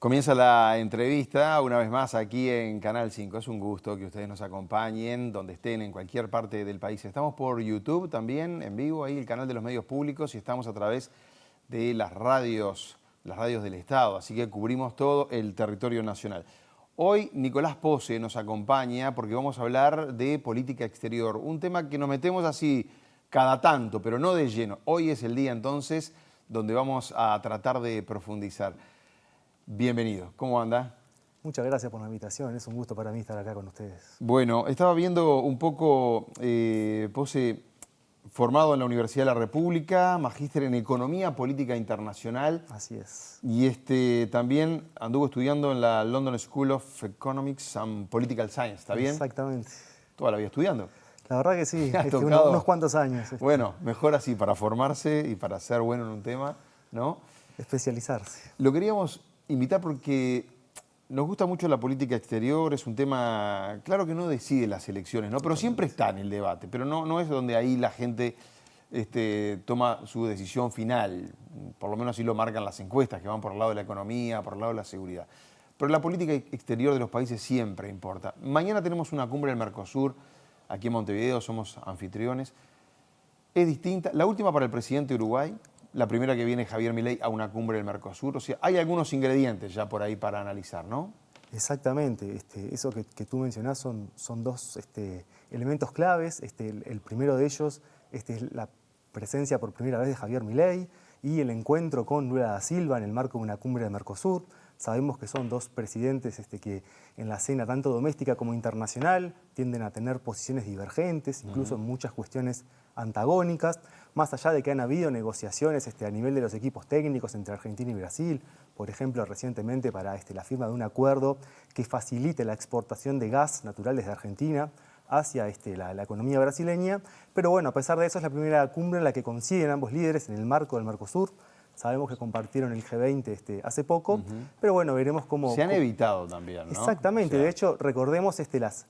Comienza la entrevista una vez más aquí en Canal 5. Es un gusto que ustedes nos acompañen donde estén, en cualquier parte del país. Estamos por YouTube también, en vivo, ahí el canal de los medios públicos, y estamos a través de las radios del Estado. Así que cubrimos todo el territorio nacional. Hoy Nicolás Pose nos acompaña porque vamos a hablar de política exterior. Un tema que nos metemos así cada tanto, pero no de lleno. Hoy es el día entonces donde vamos a tratar de profundizar. Bienvenido, ¿cómo anda? Muchas gracias por la invitación, es un gusto para mí estar acá con ustedes. Bueno, estaba viendo un poco, Pose, formado en la Universidad de la República, magíster en Economía Política Internacional. Así es. Y también anduvo estudiando en la London School of Economics and Political Science, ¿está bien? Exactamente. Toda la vida estudiando. La verdad que sí, ¿Has tocado? unos cuantos años. Bueno, mejor así para formarse y para ser bueno en un tema, ¿no? Especializarse. Lo queríamos invitar porque nos gusta mucho la política exterior, es un tema, claro que no decide las elecciones, ¿no? Pero siempre está en el debate, pero no es donde ahí la gente toma su decisión final, por lo menos así lo marcan las encuestas, que van por el lado de la economía, por el lado de la seguridad. Pero la política exterior de los países siempre importa. Mañana tenemos una cumbre del Mercosur, aquí en Montevideo, somos anfitriones. Es distinta, la última para el presidente de Uruguay, la primera que viene Javier Milei a una cumbre del Mercosur. O sea, hay algunos ingredientes ya por ahí para analizar, ¿no? Exactamente, eso que tú mencionás son dos elementos claves. El primero de ellos es la presencia por primera vez de Javier Milei y el encuentro con Lula da Silva en el marco de una cumbre del Mercosur. Sabemos que son dos presidentes que en la escena tanto doméstica como internacional tienden a tener posiciones divergentes, incluso en muchas cuestiones antagónicas, más allá de que han habido negociaciones a nivel de los equipos técnicos entre Argentina y Brasil, por ejemplo, recientemente para la firma de un acuerdo que facilite la exportación de gas natural desde Argentina hacia la economía brasileña. Pero bueno, a pesar de eso es la primera cumbre en la que coinciden ambos líderes en el marco del Mercosur. Sabemos que compartieron el G20 hace poco, pero bueno, veremos cómo... Se han evitado también, ¿no? Exactamente, O sea, de hecho, recordemos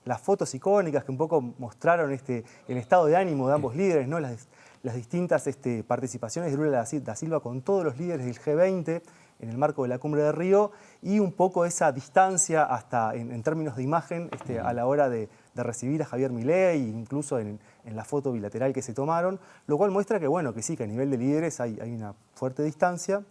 las fotos icónicas que un poco mostraron el estado de ánimo de ambos líderes, ¿no? Las distintas participaciones de Lula da Silva con todos los líderes del G20 en el marco de la Cumbre de Río y un poco esa distancia hasta en términos de imagen a la hora de recibir a Javier Milei, incluso en la foto bilateral que se tomaron, lo cual muestra que, bueno, que sí, que a nivel de líderes hay una fuerte distancia.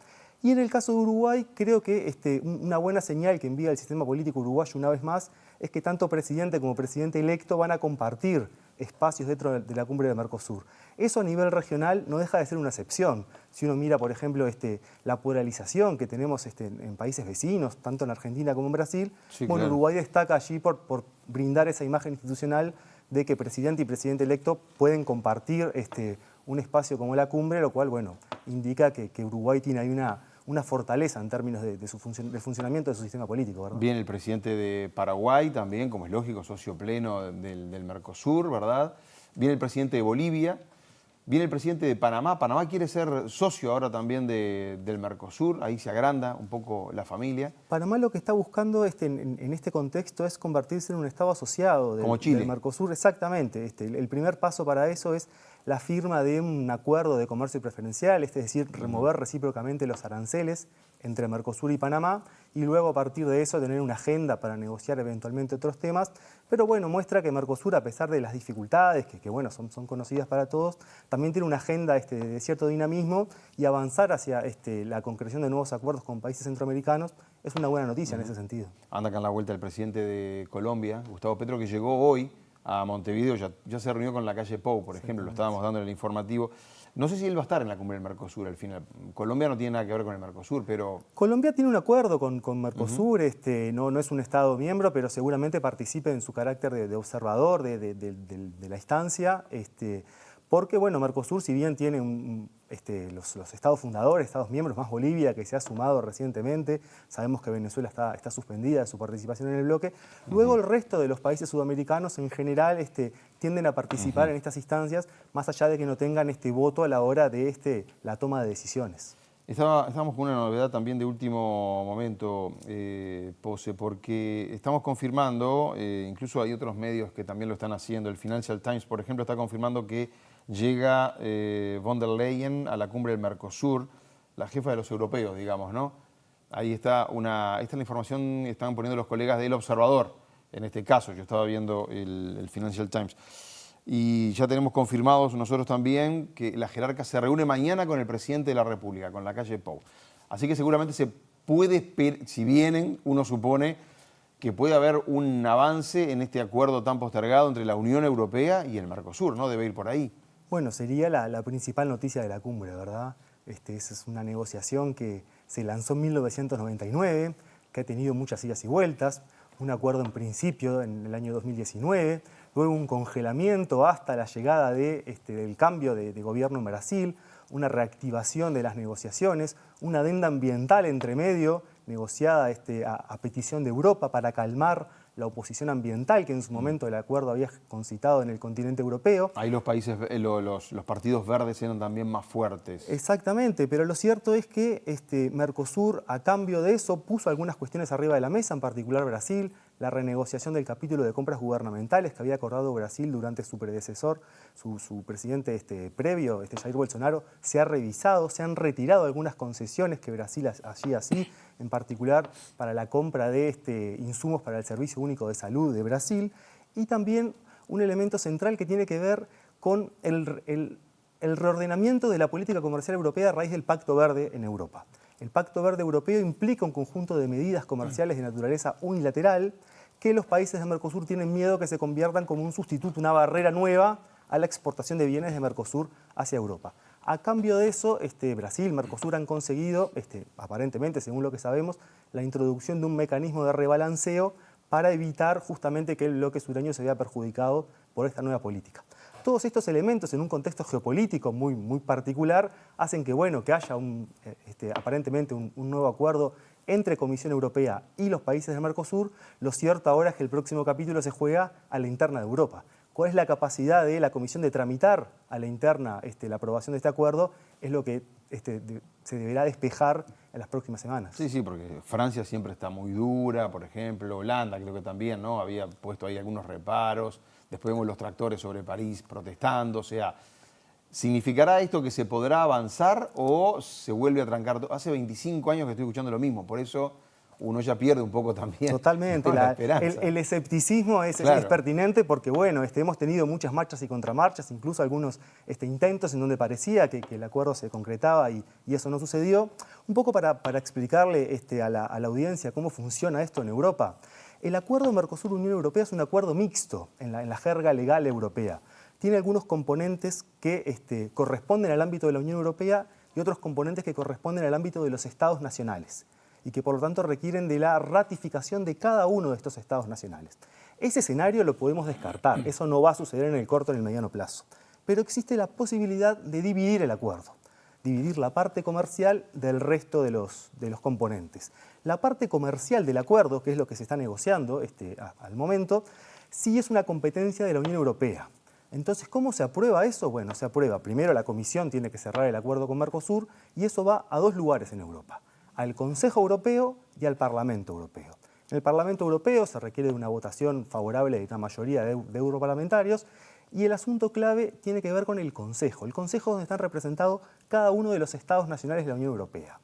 Y en el caso de Uruguay, creo que una buena señal que envía el sistema político uruguayo una vez más es que tanto presidente como presidente electo van a compartir espacios dentro de la cumbre de Mercosur. Eso a nivel regional no deja de ser una excepción. Si uno mira, por ejemplo, la polarización que tenemos en países vecinos, tanto en Argentina como en Brasil, sí, bueno, claro. Uruguay destaca allí por brindar esa imagen institucional de que presidente y presidente electo pueden compartir un espacio como la cumbre, lo cual, bueno, indica que Uruguay tiene ahí una fortaleza en términos del funcionamiento de su sistema político, ¿verdad? Viene el presidente de Paraguay también, como es lógico, socio pleno del Mercosur, ¿verdad? Viene el presidente de Bolivia, viene el presidente de Panamá. Panamá quiere ser socio ahora también del Mercosur, ahí se agranda un poco la familia. Panamá lo que está buscando en este contexto es convertirse en un estado asociado Como Chile. del Mercosur. Exactamente. El primer paso para eso es la firma de un acuerdo de comercio preferencial, es decir, remover recíprocamente los aranceles entre Mercosur y Panamá y luego a partir de eso tener una agenda para negociar eventualmente otros temas. Pero bueno, muestra que Mercosur, a pesar de las dificultades, que bueno, son conocidas para todos, también tiene una agenda de cierto dinamismo y avanzar hacia la concreción de nuevos acuerdos con países centroamericanos es una buena noticia en ese sentido. Anda acá en la vuelta el presidente de Colombia, Gustavo Petro, que llegó hoy a Montevideo, ya se reunió con la calle Pou, por ejemplo, lo estábamos dando en el informativo. No sé si él va a estar en la cumbre del Mercosur al final. Colombia no tiene nada que ver con el Mercosur, pero... Colombia tiene un acuerdo con Mercosur, no es un Estado miembro, pero seguramente participe en su carácter de observador de la instancia, porque bueno, Mercosur, si bien tiene los estados fundadores, estados miembros, más Bolivia, que se ha sumado recientemente, sabemos que Venezuela está suspendida de su participación en el bloque, luego el resto de los países sudamericanos en general tienden a participar en estas instancias, más allá de que no tengan voto a la hora de la toma de decisiones. Estamos con una novedad también de último momento, Pose, porque estamos confirmando, incluso hay otros medios que también lo están haciendo, el Financial Times, por ejemplo, está confirmando que llega von der Leyen a la cumbre del Mercosur, la jefa de los europeos, digamos, ¿no? Ahí está esta es la información que estaban poniendo los colegas del Observador, en este caso. Yo estaba viendo el Financial Times. Y ya tenemos confirmados nosotros también que la jerarca se reúne mañana con el presidente de la República, con Lacalle Pou. Así que seguramente se puede esperar, si vienen, uno supone que puede haber un avance en este acuerdo tan postergado entre la Unión Europea y el Mercosur, ¿no? Debe ir por ahí. Bueno, sería la principal noticia de la cumbre, ¿verdad? Esa es una negociación que se lanzó en 1999, que ha tenido muchas idas y vueltas, un acuerdo en principio en el año 2019, luego un congelamiento hasta la llegada del cambio de gobierno en Brasil, una reactivación de las negociaciones, una adenda ambiental entre medio, negociada a petición de Europa para calmar la oposición ambiental que en su momento el acuerdo había concitado en el continente europeo. Ahí los países, los partidos verdes eran también más fuertes. Exactamente, pero lo cierto es que Mercosur, a cambio de eso, puso algunas cuestiones arriba de la mesa, en particular Brasil, la renegociación del capítulo de compras gubernamentales que había acordado Brasil durante su predecesor, su presidente previo, Jair Bolsonaro, se ha revisado, se han retirado algunas concesiones que Brasil hacía así, en particular para la compra de insumos para el Servicio Único de Salud de Brasil, y también un elemento central que tiene que ver con el reordenamiento de la política comercial europea a raíz del Pacto Verde en Europa. El Pacto Verde Europeo implica un conjunto de medidas comerciales de naturaleza unilateral que los países de Mercosur tienen miedo que se conviertan como un sustituto, una barrera nueva a la exportación de bienes de Mercosur hacia Europa. A cambio de eso, Brasil y Mercosur han conseguido, aparentemente, según lo que sabemos, la introducción de un mecanismo de rebalanceo para evitar justamente que el bloque sureño se vea perjudicado por esta nueva política. Todos estos elementos en un contexto geopolítico muy, muy particular hacen que, que haya aparentemente un nuevo acuerdo entre Comisión Europea y los países del Mercosur. Lo cierto ahora es que el próximo capítulo se juega a la interna de Europa. ¿Cuál es la capacidad de la Comisión de tramitar a la interna la aprobación de este acuerdo? Es lo que se deberá despejar en las próximas semanas. Sí, porque Francia siempre está muy dura, por ejemplo, Holanda creo que también, ¿no? Había puesto ahí algunos reparos, después vemos los tractores sobre París protestando, o sea, ¿significará esto que se podrá avanzar o se vuelve a trancar? Hace 25 años que estoy escuchando lo mismo, por eso uno ya pierde un poco también. Totalmente, la esperanza. El escepticismo es pertinente porque hemos tenido muchas marchas y contramarchas, incluso algunos intentos en donde parecía que el acuerdo se concretaba y eso no sucedió. Un poco para explicarle a la audiencia cómo funciona esto en Europa. El acuerdo Mercosur-Unión Europea es un acuerdo mixto en la jerga legal europea. Tiene algunos componentes que corresponden al ámbito de la Unión Europea y otros componentes que corresponden al ámbito de los estados nacionales, y que por lo tanto requieren de la ratificación de cada uno de estos estados nacionales. Ese escenario lo podemos descartar, eso no va a suceder en el corto ni en el mediano plazo. Pero existe la posibilidad de dividir el acuerdo, dividir la parte comercial del resto de los componentes. La parte comercial del acuerdo, que es lo que se está negociando al momento, sí es una competencia de la Unión Europea. Entonces, ¿cómo se aprueba eso? Bueno, se aprueba. Primero la Comisión tiene que cerrar el acuerdo con Mercosur y eso va a dos lugares en Europa: al Consejo Europeo y al Parlamento Europeo. En el Parlamento Europeo se requiere de una votación favorable de una mayoría de europarlamentarios y el asunto clave tiene que ver con el Consejo. El Consejo es donde están representados cada uno de los estados nacionales de la Unión Europea.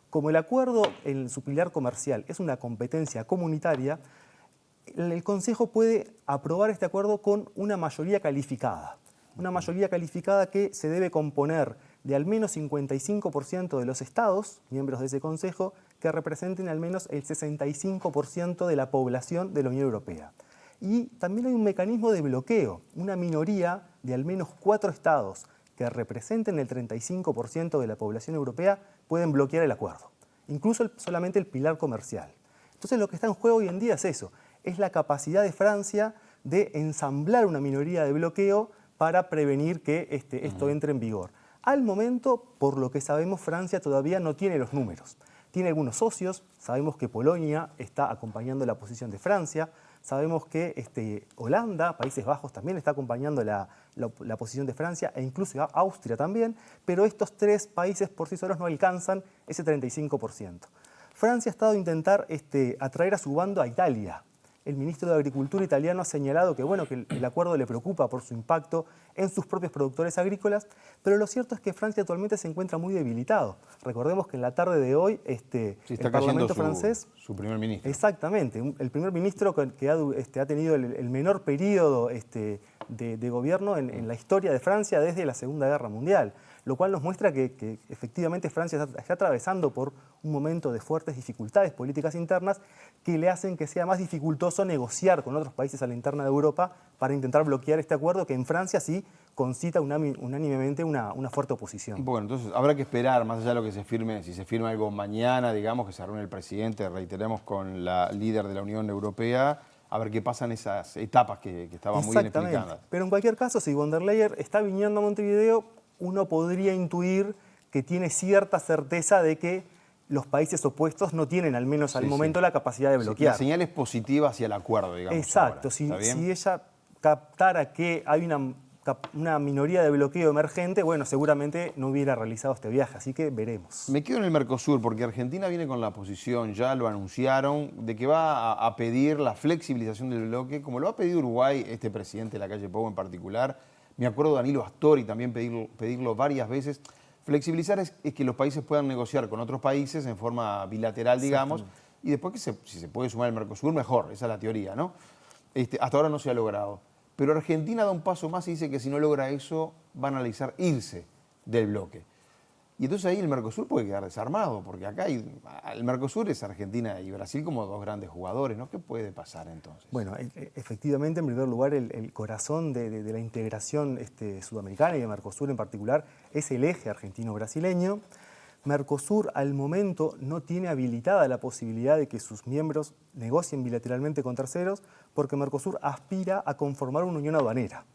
Como el acuerdo en su pilar comercial es una competencia comunitaria, el Consejo puede aprobar este acuerdo con una mayoría calificada. Una mayoría calificada que se debe componer de al menos 55% de los estados, miembros de ese Consejo, que representen al menos el 65% de la población de la Unión Europea. Y también hay un mecanismo de bloqueo, una minoría de al menos 4 estados que representen el 35% de la población europea pueden bloquear el acuerdo, incluso solamente el pilar comercial. Entonces lo que está en juego hoy en día es eso, es la capacidad de Francia de ensamblar una minoría de bloqueo para prevenir que esto entre en vigor. Al momento, por lo que sabemos, Francia todavía no tiene los números. Tiene algunos socios, sabemos que Polonia está acompañando la posición de Francia, sabemos que Holanda, Países Bajos también está acompañando la posición de Francia e incluso Austria también, pero estos 3 países por sí solos no alcanzan ese 35%. Francia ha estado a intentar atraer a su bando a Italia, el ministro de Agricultura italiano ha señalado que, bueno, que el acuerdo le preocupa por su impacto en sus propios productores agrícolas, pero lo cierto es que Francia actualmente se encuentra muy debilitado. Recordemos que en la tarde de hoy Sí, está el Parlamento francés... su primer ministro. Exactamente, el primer ministro que ha tenido el menor periodo de gobierno en la historia de Francia desde la Segunda Guerra Mundial, lo cual nos muestra que efectivamente Francia está atravesando por un momento de fuertes dificultades políticas internas que le hacen que sea más dificultoso negociar con otros países a la interna de Europa para intentar bloquear este acuerdo que en Francia sí concita unánimemente una fuerte oposición. Bueno, entonces habrá que esperar, más allá de lo que se firme, si se firma algo mañana, digamos, que se reúne el presidente, reiteremos, con la líder de la Unión Europea, a ver qué pasan esas etapas que estaban muy bien explicadas. Pero en cualquier caso, si von der Leyen está viniendo a Montevideo, uno podría intuir que tiene cierta certeza de que los países opuestos no tienen, al menos al momento, la capacidad de bloquear. La señal es positiva hacia el acuerdo, digamos. Exacto. Si ella captara que hay una minoría de bloqueo emergente, bueno, seguramente no hubiera realizado este viaje, así que veremos. Me quedo en el Mercosur, porque Argentina viene con la posición, ya lo anunciaron, de que va a pedir la flexibilización del bloque, como lo ha pedido Uruguay, este presidente de la calle Pou en particular. Me acuerdo de Danilo Astori también pedirlo varias veces. Flexibilizar es que los países puedan negociar con otros países en forma bilateral, digamos, y después que si se puede sumar el Mercosur, mejor, esa es la teoría, ¿no? Hasta ahora no se ha logrado. Pero Argentina da un paso más y dice que si no logra eso, va a analizar irse del bloque. Y entonces ahí el Mercosur puede quedar desarmado, porque acá el Mercosur es Argentina y Brasil como dos grandes jugadores, ¿no? ¿Qué puede pasar entonces? Bueno, efectivamente, en primer lugar, el corazón de la integración sudamericana y de Mercosur en particular es el eje argentino-brasileño. Mercosur al momento no tiene habilitada la posibilidad de que sus miembros negocien bilateralmente con terceros, porque Mercosur aspira a conformar una unión aduanera.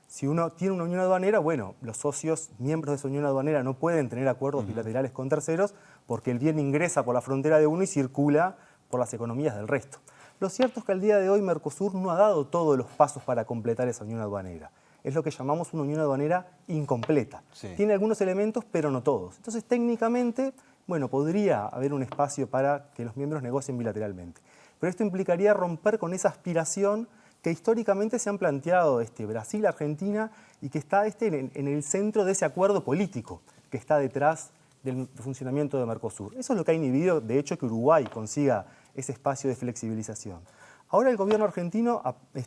Si uno tiene una unión aduanera, bueno, los socios, miembros de esa unión aduanera no pueden tener acuerdos bilaterales con terceros porque el bien ingresa por la frontera de uno y circula por las economías del resto. Lo cierto es que al día de hoy Mercosur no ha dado todos los pasos para completar esa unión aduanera. Es lo que llamamos una unión aduanera incompleta. Sí. Tiene algunos elementos, pero no todos. Entonces, técnicamente, bueno, podría haber un espacio para que los miembros negocien bilateralmente. Pero esto implicaría romper con esa aspiración que históricamente se han planteado Brasil, Argentina, y que está en el centro de ese acuerdo político que está detrás del funcionamiento de Mercosur. Eso es lo que ha inhibido, de hecho, que Uruguay consiga ese espacio de flexibilización. Ahora el gobierno argentino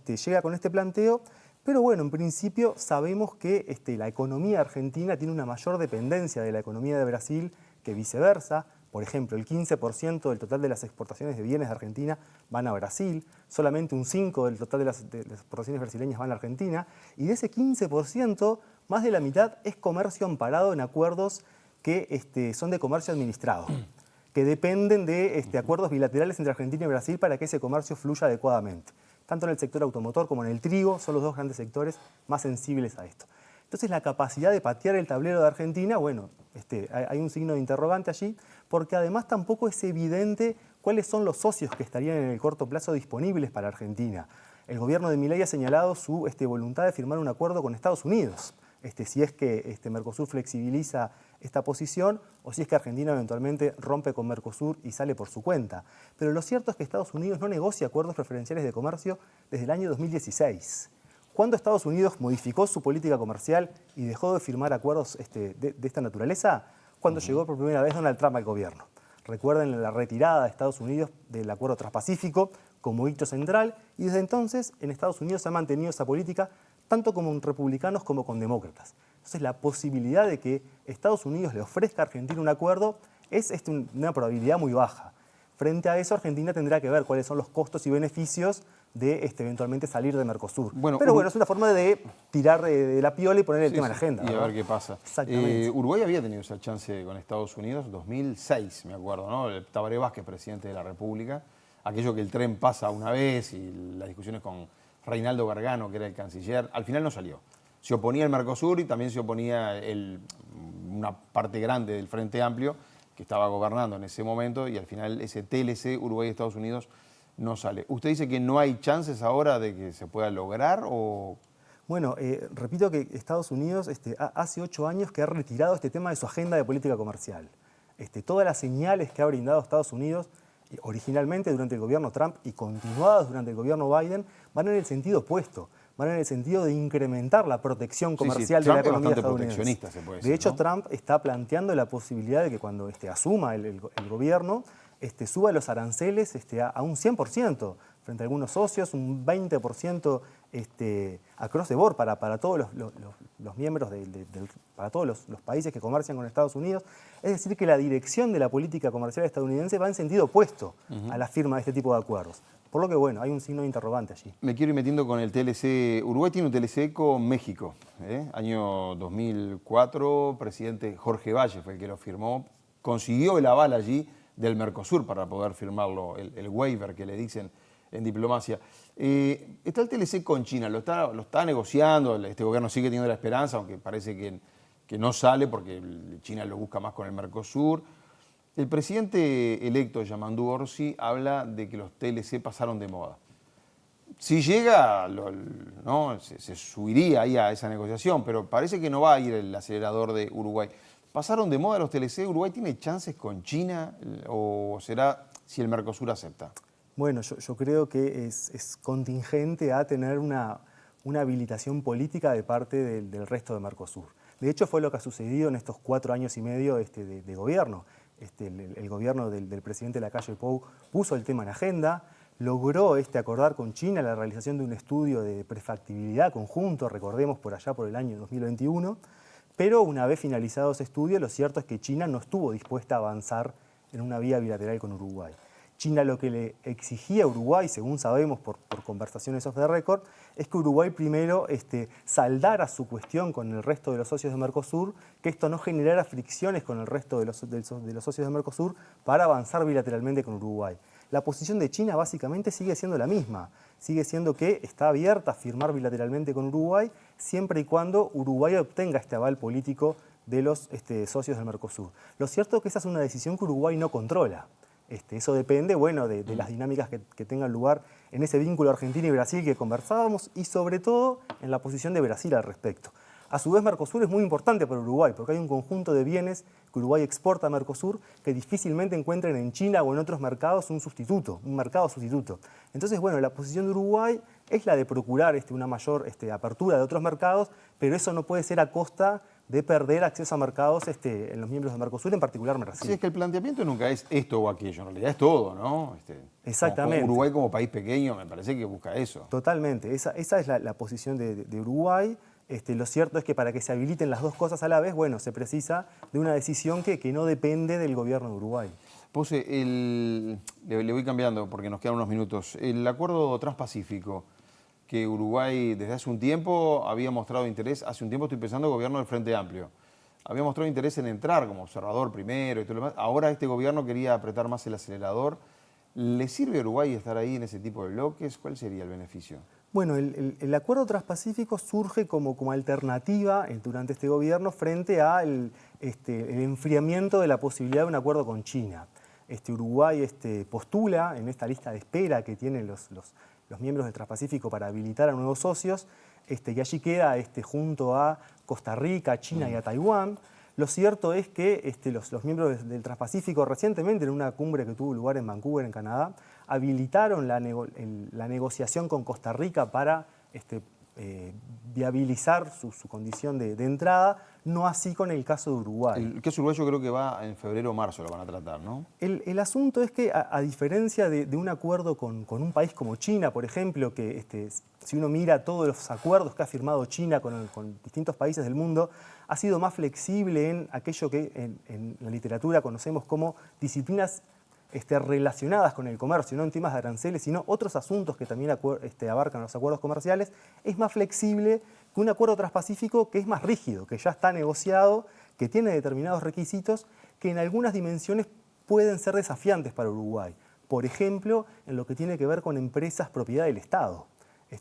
llega con este planteo, pero bueno, en principio sabemos que la economía argentina tiene una mayor dependencia de la economía de Brasil que viceversa. Por ejemplo, el 15% del total de las exportaciones de bienes de Argentina van a Brasil, solamente un 5% del total de las exportaciones brasileñas van a Argentina, y de ese 15%, más de la mitad es comercio amparado en acuerdos que son de comercio administrado, que dependen de acuerdos bilaterales entre Argentina y Brasil para que ese comercio fluya adecuadamente. Tanto en el sector automotor como en el trigo son los dos grandes sectores más sensibles a esto. Entonces, la capacidad de patear el tablero de Argentina, bueno, hay un signo de interrogante allí, porque además tampoco es evidente cuáles son los socios que estarían en el corto plazo disponibles para Argentina. El gobierno de Milei ha señalado su voluntad de firmar un acuerdo con Estados Unidos, si es que Mercosur flexibiliza esta posición o si es que Argentina eventualmente rompe con Mercosur y sale por su cuenta. Pero lo cierto es que Estados Unidos no negocia acuerdos preferenciales de comercio desde el año 2016. ¿Cuándo Estados Unidos modificó su política comercial y dejó de firmar acuerdos de esta naturaleza? Cuando llegó por primera vez Donald Trump al gobierno. Recuerden la retirada de Estados Unidos del Acuerdo Transpacífico como hito central, y desde entonces en Estados Unidos se ha mantenido esa política tanto con republicanos como con demócratas. Entonces la posibilidad de que Estados Unidos le ofrezca a Argentina un acuerdo es una probabilidad muy baja. Frente a eso, Argentina tendrá que ver cuáles son los costos y beneficios de eventualmente salir de Mercosur. Pero bueno, es una forma de tirar de la piola y poner el tema en la agenda. Y a ver qué pasa. Exactamente. Uruguay había tenido esa chance con Estados Unidos, 2006, me acuerdo, ¿no? Tabaré Vázquez, presidente de la República. Aquello que el tren pasa una vez y las discusiones con Reinaldo Gargano, que era el canciller, al final no salió. Se oponía el Mercosur y también se oponía una parte grande del Frente Amplio que estaba gobernando en ese momento, y al final ese TLC Uruguay-Estados Unidos no sale. ¿Usted dice que no hay chances ahora de que se pueda lograr o...? Bueno, repito que Estados Unidos hace 8 años que ha retirado este tema de su agenda de política comercial. Todas las señales que ha brindado Estados Unidos originalmente durante el gobierno Trump y continuadas durante el gobierno Biden, van en el sentido opuesto. Van en el sentido de incrementar la protección comercial de la economía estadounidense. De hecho, ¿no? Trump está planteando la posibilidad de que cuando asuma el gobierno, suba los aranceles a un 100% frente a algunos socios, un 20% across the board para todos los miembros, para todos los países que comercian con Estados Unidos. Es decir, que la dirección de la política comercial estadounidense va en sentido opuesto a la firma de este tipo de acuerdos. Por lo que, bueno, hay un signo de interrogante allí. Me quiero ir metiendo con el TLC. Uruguay tiene un TLC con México. Año 2004, presidente Jorge Valle fue el que lo firmó. Consiguió el aval allí del Mercosur para poder firmarlo, el waiver que le dicen en diplomacia. Está el TLC con China, lo está negociando, este gobierno sigue teniendo la esperanza, aunque parece que no sale porque China lo busca más con el Mercosur. El presidente electo, Yamandu Orsi, habla de que los TLC pasaron de moda. Si llega, ¿no? se subiría ahí a esa negociación, pero parece que no va a ir el acelerador de Uruguay. ¿Pasaron de moda los TLC? ¿Uruguay tiene chances con China o será si el Mercosur acepta? Bueno, yo creo que es contingente a tener una habilitación política de parte del resto de Mercosur. De hecho, fue lo que ha sucedido en estos 4 años y medio de gobierno. El gobierno del presidente Lacalle Pou puso el tema en agenda, logró acordar con China la realización de un estudio de prefactibilidad conjunto, recordemos por allá por el año 2021, pero una vez finalizado ese estudio, lo cierto es que China no estuvo dispuesta a avanzar en una vía bilateral con Uruguay. China lo que le exigía a Uruguay, según sabemos por conversaciones off the record, es que Uruguay primero saldara su cuestión con el resto de los socios de Mercosur, que esto no generara fricciones con el resto de los socios de Mercosur para avanzar bilateralmente con Uruguay. La posición de China básicamente sigue siendo la misma, sigue siendo que está abierta a firmar bilateralmente con Uruguay siempre y cuando Uruguay obtenga este aval político de los socios del Mercosur. Lo cierto es que esa es una decisión que Uruguay no controla. Eso depende, bueno, de las dinámicas que tengan lugar en ese vínculo Argentina y Brasil que conversábamos y sobre todo en la posición de Brasil al respecto. A su vez, Mercosur es muy importante para Uruguay porque hay un conjunto de bienes que Uruguay exporta a Mercosur que difícilmente encuentren en China o en otros mercados un mercado sustituto. Entonces, bueno, la posición de Uruguay es la de procurar una mayor apertura de otros mercados, pero eso no puede ser a costa de perder acceso a mercados en los miembros de Mercosur, en particular Brasil. Sí, es que el planteamiento nunca es esto o aquello, en realidad es todo, ¿no? Exactamente. Uruguay como país pequeño me parece que busca eso. Totalmente, esa es la posición de Uruguay. Lo cierto es que para que se habiliten las dos cosas a la vez, bueno, se precisa de una decisión que no depende del gobierno de Uruguay. Pose, le voy cambiando porque nos quedan unos minutos. El acuerdo transpacífico que Uruguay desde hace un tiempo había mostrado interés, hace un tiempo estoy pensando gobierno del Frente Amplio, había mostrado interés en entrar como observador primero y todo lo demás. Ahora este gobierno quería apretar más el acelerador. ¿Le sirve a Uruguay estar ahí en ese tipo de bloques? ¿Cuál sería el beneficio? Bueno, el acuerdo transpacífico surge como alternativa durante este gobierno frente al el enfriamiento de la posibilidad de un acuerdo con China. Uruguay postula en esta lista de espera que tienen los miembros del Transpacífico para habilitar a nuevos socios, y allí queda junto a Costa Rica, China y a Taiwán. Lo cierto es que los miembros del Transpacífico recientemente en una cumbre que tuvo lugar en Vancouver, en Canadá, habilitaron la negociación con Costa Rica para viabilizar su condición de entrada, no así con el caso de Uruguay. El caso uruguayo creo que va en febrero o marzo, lo van a tratar, ¿no? El asunto es que, a diferencia de un acuerdo con un país como China, por ejemplo, que si uno mira todos los acuerdos que ha firmado China con distintos países del mundo, ha sido más flexible en aquello que en la literatura conocemos como disciplinas relacionadas con el comercio, no en temas de aranceles, sino otros asuntos que también abarcan los acuerdos comerciales, es más flexible que un acuerdo transpacífico que es más rígido, que ya está negociado, que tiene determinados requisitos que en algunas dimensiones pueden ser desafiantes para Uruguay. Por ejemplo, en lo que tiene que ver con empresas propiedad del Estado.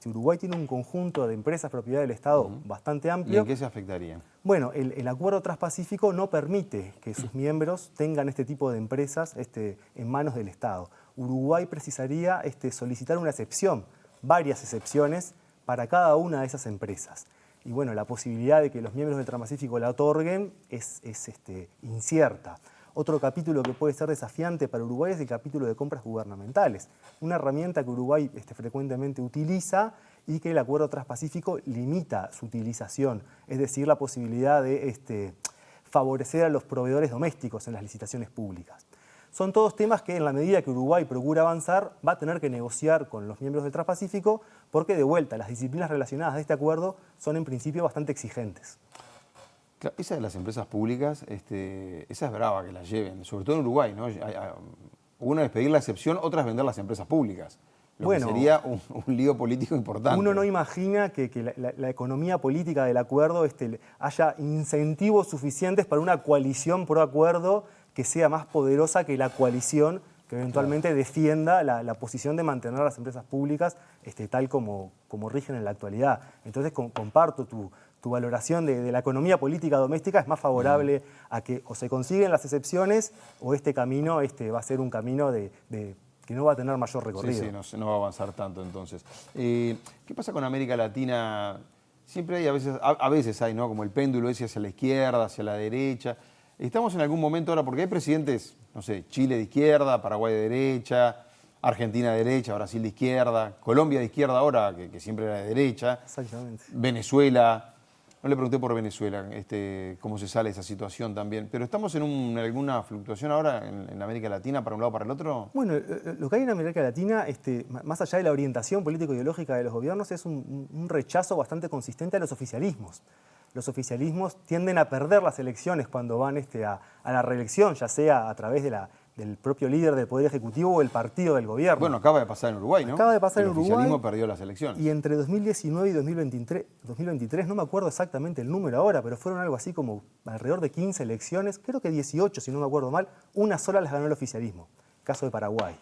Uruguay tiene un conjunto de empresas propiedad del Estado bastante amplio. ¿Y en qué se afectaría? Bueno, el acuerdo transpacífico no permite que sus miembros tengan este tipo de empresas en manos del Estado. Uruguay precisaría solicitar una excepción, varias excepciones para cada una de esas empresas. Y bueno, la posibilidad de que los miembros del Transpacífico la otorguen es incierta. Otro capítulo que puede ser desafiante para Uruguay es el capítulo de compras gubernamentales, una herramienta que Uruguay frecuentemente utiliza y que el Acuerdo Transpacífico limita su utilización, es decir, la posibilidad de favorecer a los proveedores domésticos en las licitaciones públicas. Son todos temas que en la medida que Uruguay procura avanzar va a tener que negociar con los miembros del Transpacífico porque de vuelta las disciplinas relacionadas a este acuerdo son en principio bastante exigentes. Claro, esa de las empresas públicas, esa es brava que la lleven, sobre todo en Uruguay, ¿no? Una es pedir la excepción, otra es vender las empresas públicas. Lo que sería un lío político importante. Uno no imagina que la economía política del acuerdo haya incentivos suficientes para una coalición pro acuerdo que sea más poderosa que la coalición que eventualmente defienda la posición de mantener las empresas públicas tal como rigen en la actualidad. Entonces comparto tu valoración de la economía política doméstica, es más favorable a que o se consiguen las excepciones o este camino va a ser un camino que no va a tener mayor recorrido. Sí, no va a avanzar tanto entonces. ¿Qué pasa con América Latina? Siempre hay, a veces hay, ¿no? Como el péndulo ese hacia la izquierda, hacia la derecha. Estamos en algún momento ahora, porque hay presidentes, no sé, Chile de izquierda, Paraguay de derecha, Argentina de derecha, Brasil de izquierda, Colombia de izquierda ahora, que siempre era de derecha. Exactamente. Venezuela. No le pregunté por Venezuela, cómo se sale esa situación también. Pero ¿estamos en alguna fluctuación ahora en América Latina para un lado o para el otro? Bueno, lo que hay en América Latina, más allá de la orientación político-ideológica de los gobiernos, es un rechazo bastante consistente a los oficialismos. Los oficialismos tienden a perder las elecciones cuando van a la reelección, ya sea a través del propio líder del Poder Ejecutivo o el partido del gobierno. Bueno, acaba de pasar en Uruguay, ¿no? Acaba de pasar en Uruguay. El oficialismo perdió las elecciones. Y entre 2019 y 2023, no me acuerdo exactamente el número ahora, pero fueron algo así como alrededor de 15 elecciones, creo que 18, si no me acuerdo mal, una sola las ganó el oficialismo, caso de Paraguay.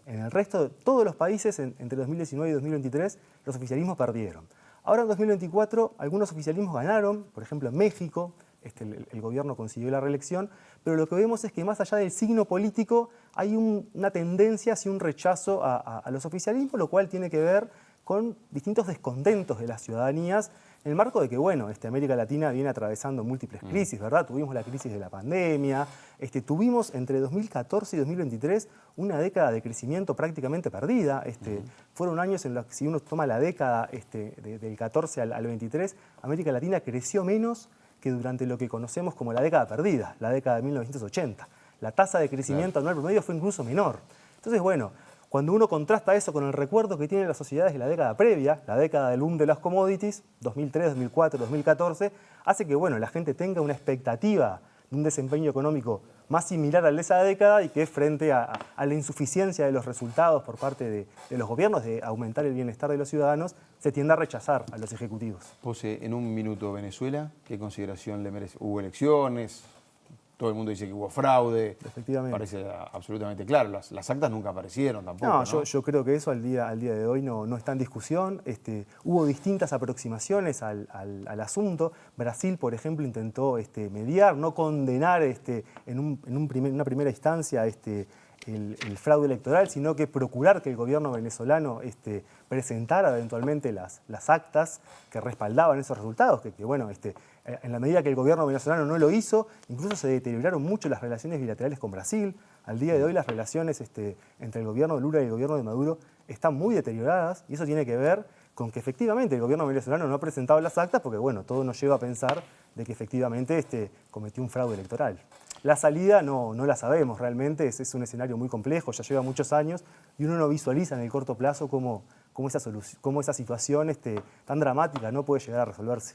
En el resto de todos los países, entre 2019 y 2023, los oficialismos perdieron. Ahora en 2024 algunos oficialismos ganaron, por ejemplo en México, el gobierno consiguió la reelección, pero lo que vemos es que más allá del signo político hay una tendencia hacia un rechazo a los oficialismos, lo cual tiene que ver con distintos descontentos de las ciudadanías en el marco de que, bueno, América Latina viene atravesando múltiples crisis, ¿verdad? Tuvimos la crisis de la pandemia, tuvimos entre 2014 y 2023 una década de crecimiento prácticamente perdida. Fueron años en los que, si uno toma la década del 14 al 23, América Latina creció menos que durante lo que conocemos como la década perdida, la década de 1980. La tasa de crecimiento anual promedio fue incluso menor. Entonces, bueno, cuando uno contrasta eso con el recuerdo que tienen las sociedades de la década previa, la década del boom de las commodities, 2003, 2004, 2014, hace que, bueno, la gente tenga una expectativa de un desempeño económico más similar al de esa década y que frente a la insuficiencia de los resultados por parte de los gobiernos de aumentar el bienestar de los ciudadanos, se tiende a rechazar a los ejecutivos. Pose, en un minuto, Venezuela, ¿qué consideración le merece? ¿Hubo elecciones? Todo el mundo dice que hubo fraude. Efectivamente. Parece absolutamente claro. Las actas nunca aparecieron tampoco. No, ¿no? yo creo que eso al día de hoy no está en discusión. Hubo distintas aproximaciones al asunto. Brasil, por ejemplo, intentó mediar, no condenar en una primera instancia el fraude electoral, sino que procurar que el gobierno venezolano presentara eventualmente las actas que respaldaban esos resultados, que bueno, en la medida que el gobierno venezolano no lo hizo, incluso se deterioraron mucho las relaciones bilaterales con Brasil. Al día de hoy las relaciones entre el gobierno de Lula y el gobierno de Maduro están muy deterioradas y eso tiene que ver con que efectivamente el gobierno venezolano no ha presentado las actas porque, bueno, todo nos lleva a pensar de que efectivamente cometió un fraude electoral. La salida no la sabemos realmente, es un escenario muy complejo, ya lleva muchos años y uno no visualiza en el corto plazo cómo esa situación tan dramática no puede llegar a resolverse.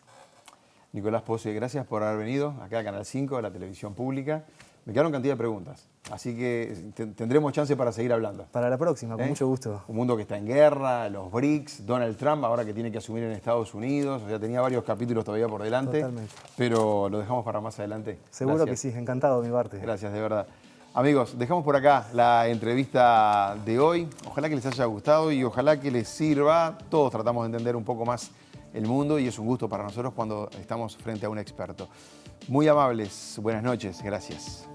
Nicolás Pose, gracias por haber venido acá a Canal 5, de la televisión pública. Me quedaron cantidad de preguntas, así que tendremos chance para seguir hablando. Para la próxima, con mucho gusto. Un mundo que está en guerra, los BRICS, Donald Trump ahora que tiene que asumir en Estados Unidos, o sea, tenía varios capítulos todavía por delante. Totalmente. Pero lo dejamos para más adelante. Seguro que sí, encantado de mi parte. Gracias, de verdad. Amigos, dejamos por acá la entrevista de hoy. Ojalá que les haya gustado y ojalá que les sirva. Todos tratamos de entender un poco más el mundo y es un gusto para nosotros cuando estamos frente a un experto. Muy amables, buenas noches, gracias.